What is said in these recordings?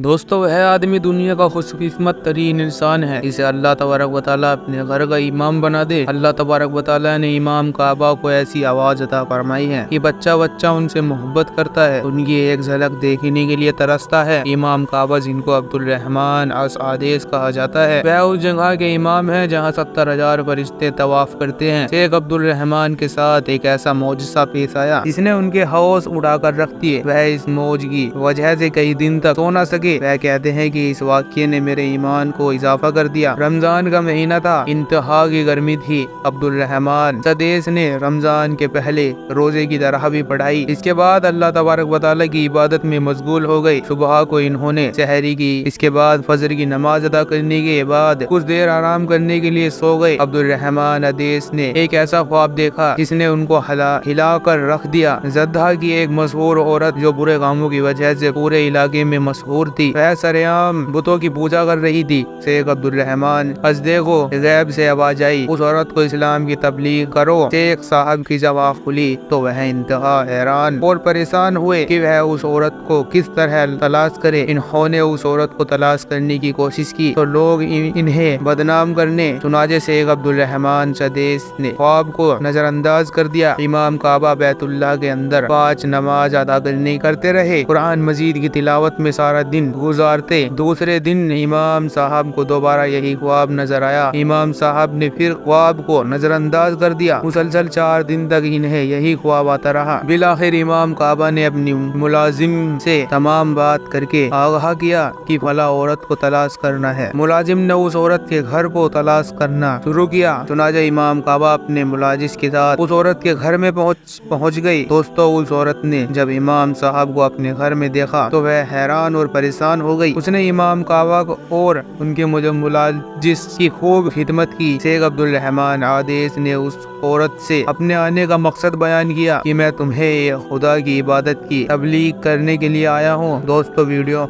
दोस्तों, वह आदमी दुनिया का खुशकिस्मत तरीन इंसान है जिसे अल्लाह तबारक व तआला अपने घर का इमाम बना दे। अल्लाह तबारक व तआला ने इमाम काबा को ऐसी आवाज अता फरमाई है कि बच्चा बच्चा उनसे मोहब्बत करता है, उनकी एक झलक देखने के लिए तरसता है। इमाम काबा, जिनको अब्दुल रहमान अस आदेश कहा जाता है, वह उस जगह के इमाम है जहाँ 70,000 फरिश्ते तवाफ करते हैं। शेख अब्दुल रहमान के साथ एक ऐसा मौजज़ा पेश आया जिसने उनके हौस उड़ा कर रख दिए। वह इस मौज की वजह से कई दिन तक सो न सके। वह कहते हैं कि इस वाक़ये ने मेरे ईमान को इजाफा कर दिया। रमजान का महीना था, इंतहा की गर्मी थी। अब्दुल रहमान सदेश ने रमजान के पहले रोजे की तरावी पढ़ाई। इसके बाद अल्लाह तबारक व तआला की इबादत में मशगूल हो गई। सुबह को इन्होंने सहरी की, इसके बाद फजर की नमाज अदा करने के बाद कुछ देर आराम करने के लिए सो गए। अब्दुल रहमान अदेश ने एक ऐसा ख्वाब देखा जिसने उनको हिला कर रख दिया। जद्दा की एक मशहूर औरत जो बुरे कामों की वजह से पूरे इलाके में मशहूर थी, वह सरेआम बुतों की पूजा कर रही थी। शेख अब्दुल रहमान हंसदे को गैब से आवाज आई, उस औरत को इस्लाम की तबलीग करो। शेख साहब की जब आँख खुली तो वह इंतहा हैरान और परेशान हुए कि वह उस औरत को किस तरह तलाश करे। इन्होंने उस औरत को तलाश करने की कोशिश की तो लोग इन्हें बदनाम करने, चुनाचे शेख अब्दुल रहमान सदेश ने ख्वाब को नजरअंदाज कर दिया। इमाम काबा बैतुल्लाह के अंदर 5 नमाज अदा करते रहे, कुरान मजीद की तिलावत में सारा दिन गुजारते। दूसरे दिन इमाम साहब को दोबारा यही ख्वाब नजर आया। इमाम साहब ने फिर ख्वाब को नजरअंदाज कर दिया। मुसलसल 4 दिन तक इन्हें यही ख्वाब आता रहा। बिलाखिर इमाम काबा ने अपनी मुलाजिम से तमाम बात करके आगाह किया कि फला औरत को तलाश करना है। मुलाजिम ने उस औरत के घर को तलाश करना शुरू किया। चुनाचे इमाम काबा अपने मुलाजिस के साथ उस औरत के घर में पहुंच गई। दोस्तों, उस औरत ने जब इमाम साहब को अपने घर में देखा तो वह हैरान और परेशान हो गई। उसने इमाम काबा को और उनके मुलाजिस की खूब खिदमत की। शेख अब्दुल रहमान आदेश ने उस औरत से अपने आने का मकसद बयान किया कि मैं तुम्हें खुदा की इबादत की तबलीग करने के लिए आया हूँ। दोस्तों, वीडियो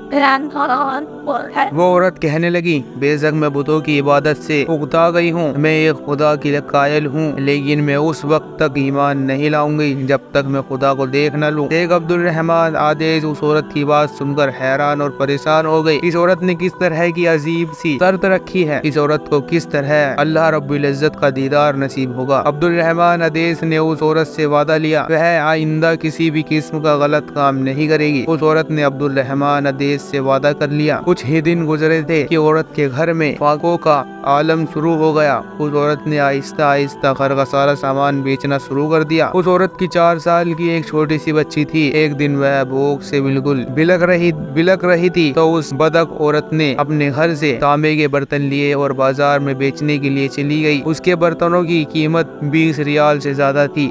वो औरत कहने लगी, बेशक मैं बुतों की इबादत से उकता गई हूँ। मैं एक खुदा की कायल हूँ, लेकिन मैं उस वक्त तक ईमान नहीं लाऊंगी जब तक मैं खुदा को देख न लूँ। शेख अब्दुल रहमान आदेश उस औरत की बात सुनकर हैरान और परेशान हो गई। इस औरत ने किस तरह की अजीब सी शर्त रखी है? इस औरत को किस तरह अल्लाह रब्बुल इज्जत का दीदार नसीब होगा? अब्दुल रहमान अदेश ने उस औरत से वादा लिया वह आइंदा किसी भी किस्म का गलत काम नहीं करेगी। उस औरत ने अब्दुल रहमान अदेश से वादा कर लिया। कुछ ही दिन गुजरे थे कि औरत के घर में फाकों का आलम शुरू हो गया। उस औरत ने आहिस्ता आहिस्ता घर का सारा सामान बेचना शुरू कर दिया। उस औरत की 4 साल की एक छोटी सी बच्ची थी। एक दिन वह भूख से बिल्कुल बिलक रही थी तो उस बदक औरत ने अपने घर से तांबे के बर्तन लिए और बाजार में बेचने के लिए चली गई। उसके बर्तनों की कीमत 20 रियाल से ज्यादा थी।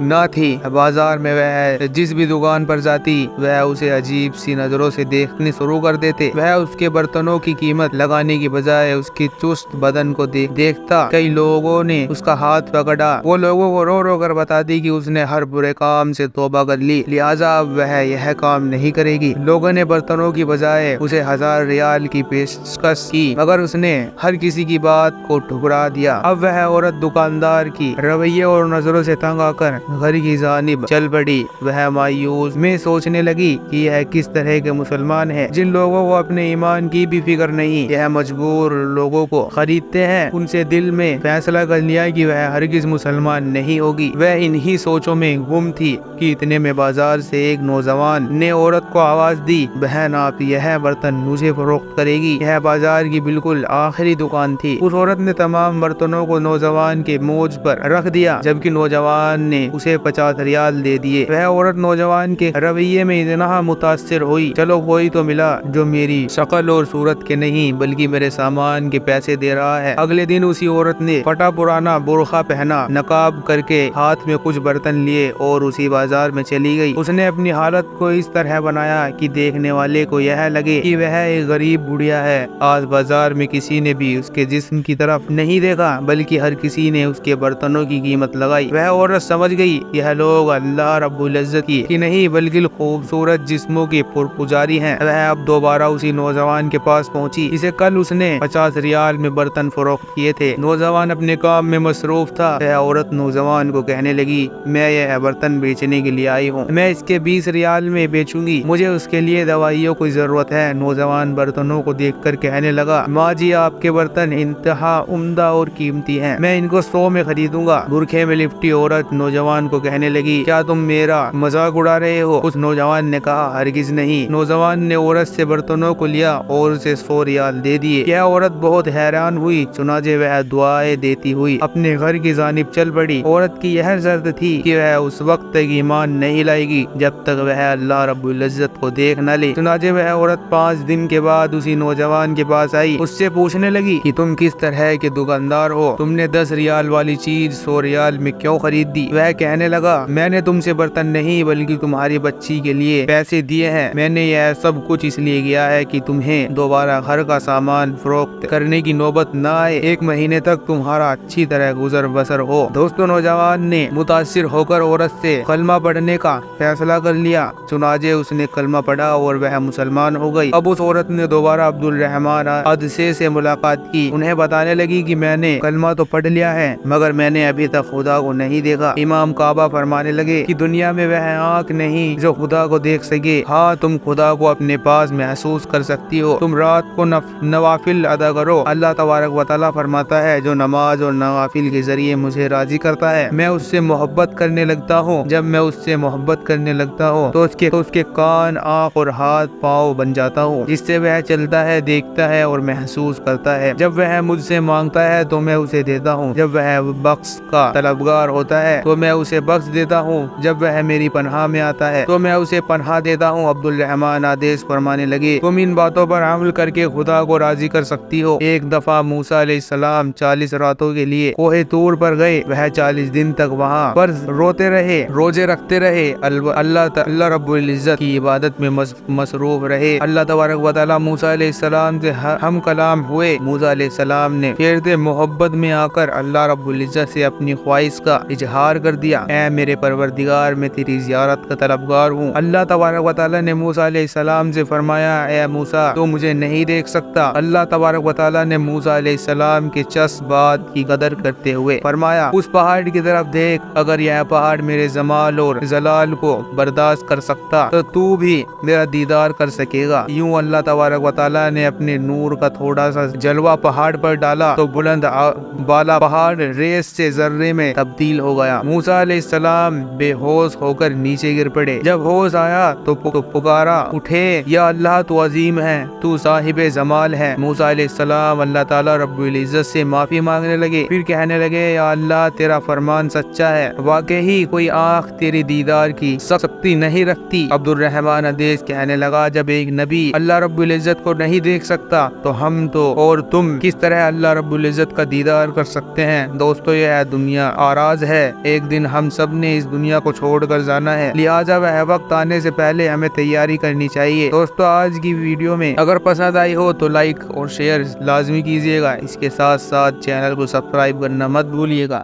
बाजार में वह जिस भी दुकान पर जाती वह उसे अजीब सी नजरों से देखने शुरू कर देते। वह उसके बर्तनों की कीमत लगाने की बजाय उसकी चुस्त बदन को देखता। कई लोगों ने उसका हाथ पकड़ा। वो लोगों को रो रो कर बताती कि उसने हर बुरे काम से तौबा कर ली, लिहाजा अब वह यह काम नहीं करेगी। लोगों ने बर्तनों की बजाय उसे 1000 रियाल की पेशकश की, मगर उसने हर किसी की बात को ठुकरा दिया। अब वह औरत दुकानदार की रवैये और नजरों से तंग आकर घर की जानिब चल पड़ी। वह मायूस में सोचने लगी कि यह किस तरह के मुसलमान हैं जिन लोगों को अपने ईमान की भी फिक्र नहीं। यह मजबूर लोगों को खरीदते हैं। उनसे दिल में फैसला कर लिया कि वह हरगिज मुसलमान नहीं होगी। वह इन्हीं सोचों में गुम थी कि इतने में बाजार से एक नौजवान ने औरत को आवाज दी, बहन आप यह बर्तन मुझे फरोख्त करेगी? यह बाजार की बिल्कुल आखिरी दुकान थी। उस औरत ने तमाम बर्तनों को नौजवान के मोज पर रख दिया, जबकि नौजवान ने उसे 50 रियाल दे दिए। वह औरत नौजवान के रवैये में इतना मुतासिर हुई, चलो कोई तो मिला जो मेरी शक्ल और सूरत के नहीं बल्कि मेरे सामान के पैसे दे रहा है। अगले दिन उसी औरत ने फटा पुराना बुर्खा पहना, नकाब करके हाथ में कुछ बर्तन लिए और उसी बाजार में चली गई। उसने अपनी हालत को इस तरह बनाया कि देखने वाले को यह लगे कि वह एक गरीब बुढ़िया है। आज बाजार में किसी ने भी उसके जिस्म की तरफ नहीं देखा, बल्कि हर किसी ने उसके बर्तनों की कीमत लगाई। वह औरत समझ गई यह लोग अल्लाह रब्बुल इज्जत की नहीं बल्कि खूबसूरत जिस्मों के पुजारी हैं। वह अब दोबारा उसी नौजवान के पास पहुंची जिसे कल उसने 50 रियाल में बर्तन फरोख्त फरोख्त किए थे। नौजवान अपने काम में मसरूफ था। वह औरत नौजवान को कहने लगी, मैं यह बर्तन बेचने के लिए आई हूँ, मैं इसके 20 रियाल में बेचूंगी, मुझे उसके लिए दवाइयों की जरूरत है। नौजवान बर्तनों को देखकर कहने लगा, माँ जी आपके बर्तन इंतहा उम्दा और कीमती हैं, मैं इनको 100 में खरीदूंगा। बुरखे में लिपटी औरत नौजवान को कहने लगी, क्या तुम मेरा मजाक उड़ा रहे हो? उस नौजवान ने कहा, हरगिज नहीं। नौजवान ने औरत से बर्तनों को लिया और उसे 100 रियाल दे दिए। यह औरत बहुत हैरान हुई, चुनाचे वह दुआएं देती हुई अपने घर की जानिब चल पड़ी। औरत की यह शर्त थी कि वह उस वक्त तक ईमान नहीं लाएगी जब तक वह अल्लाह रब्बुल इज्जत को देख न ले। चुनाचे वह औरत 5 दिन के बाद उसी नौजवान के पास आई, उससे पूछने लगी कि तुम किस तरह के दुकानदार हो, तुमने 10 रियाल वाली चीज 100 रियाल में क्यों खरीद दी? वह कहने लगा, मैंने तुमसे बर्तन नहीं बल्कि तुम्हारी बच्ची के लिए पैसे दिए हैं। मैंने यह सब कुछ इसलिए किया है कि तुम्हें दोबारा घर का सामान फरोख्त करने की नौबत न आए, 1 महीने तक तुम्हारा अच्छी तरह गुजर बसर हो। दोस्तों, नौजवान ने मुतासिर होकर औरत से कलमा पढ़ने का फैसला कर लिया। चुनाचे उसने कलमा पढ़ा और वह मुसलमान हो गई। अब उस औरत ने दोबारा अब्दुल रहमान अदसे से मुलाकात की। उन्हें बताने लगी कि मैंने कलमा तो पढ़ लिया है मगर मैंने अभी तक खुदा को नहीं देखा। इमाम काबा फरमाने लगे कि दुनिया में वह आँख नहीं जो खुदा को देख सके। हाँ, तुम खुदा को अपने पास महसूस कर सकती हो। तुम रात को नवाफिल अदा करो। अल्लाह तबारक व तआला फरमाता है, जो नमाज और नवाफिल के जरिए मुझे राजी करता है मैं उससे मोहब्बत करने लगता हूँ। जब मैं उससे मोहब्बत करने लगता हूँ तो उसके कान, आँख और हाथ पाँव बन जाता हूँ, जिससे वह चलता है, देखता है और महसूस करता है। जब वह मुझसे मांगता है तो मैं उसे देता हूँ। जब वह बख्श का तलबगार होता है तो मैं उसे बख्श देता हूँ। जब वह मेरी पनाह में आता है तो मैं उसे पनाह देता हूँ। अब्दुल रहमान आदेश फरमाने लगे, तुम इन बातों पर अमल करके खुदा को राजी कर सकती हो। एक दफा मूसा अलैहिस्सलाम 40 रातों के लिए कोहे तूर पर गए। वह 40 दिन तक वहाँ पर रोते रहे, रोजे रखते रहे, अल्लाह रब्बुल इज्जत की इबादत में मसरूफ रहे। अल्लाह तबारक व तआला मूसा अलैहिस्सलाम से हम कलाम हुए। मूसा अलैहिस्सलाम ने फिर मोहब्बत में आकर अल्लाह रब्बुल इज्जत से अपनी ख्वाहिश का इजहार कर दिया, ऐ मेरे परवरदिगार मैं तेरी ज़ियारत का तलबगार हूँ। अल्लाह तबारक व तआला ने मूसा अलैहिस्सलाम से फरमाया, ऐ मूसा तो मुझे नहीं देख सकता। अल्लाह तबारक व तआला ने मूसा अलैहिस्सलाम के चस बात की कदर करते हुए फरमाया, उस पहाड़ की तरफ देख, अगर यह पहाड़ मेरे जमाल और जलाल को बर्दाश्त कर सकता तो तू भी मेरा दीदार कर सकेगा। यूं अल्लाह तबारक व तआला ने अपने नूर का थोड़ा सा जलवा पहाड़ पर डाला तो बुलंद बाला पहाड़ रेस से जर्रे में तब्दील हो गया। मूसा अलैहिस्सलाम बेहोश होकर नीचे गिर पड़े। जब होश आया तो पुकारा, उठे या अल्लाह तू अजीम है, तू साहिब जमाल है। मूसा अलैहिस्सलाम अल्लाह ताला रब्बुल इज्जत से माफी मांगने लगे, फिर कहने लगे, या अल्लाह तेरा फरमान सच्चा है, वाकई कोई आँख तेरी दीदार की शक्ति नहीं रखती। अब्दुल रहमान अदेश कहने लगा, जब एक नबी अल्लाह रब्बुल इज्जत को नहीं देख सकता तो हम तो और तुम किस तरह अल्लाह रब्बुल इज्जत का दीदार कर सकते हैं। दोस्तों, यह दुनिया आराज है, एक दिन हम सब ने इस दुनिया को छोड़कर जाना है, लिहाजा वह वक्त आने से पहले हमें तैयारी करनी चाहिए। दोस्तों, आज की वीडियो में अगर पसंद आई हो तो लाइक और शेयर लाजमी कीजिएगा। इसके साथ साथ चैनल को सब्सक्राइब करना मत भूलिएगा।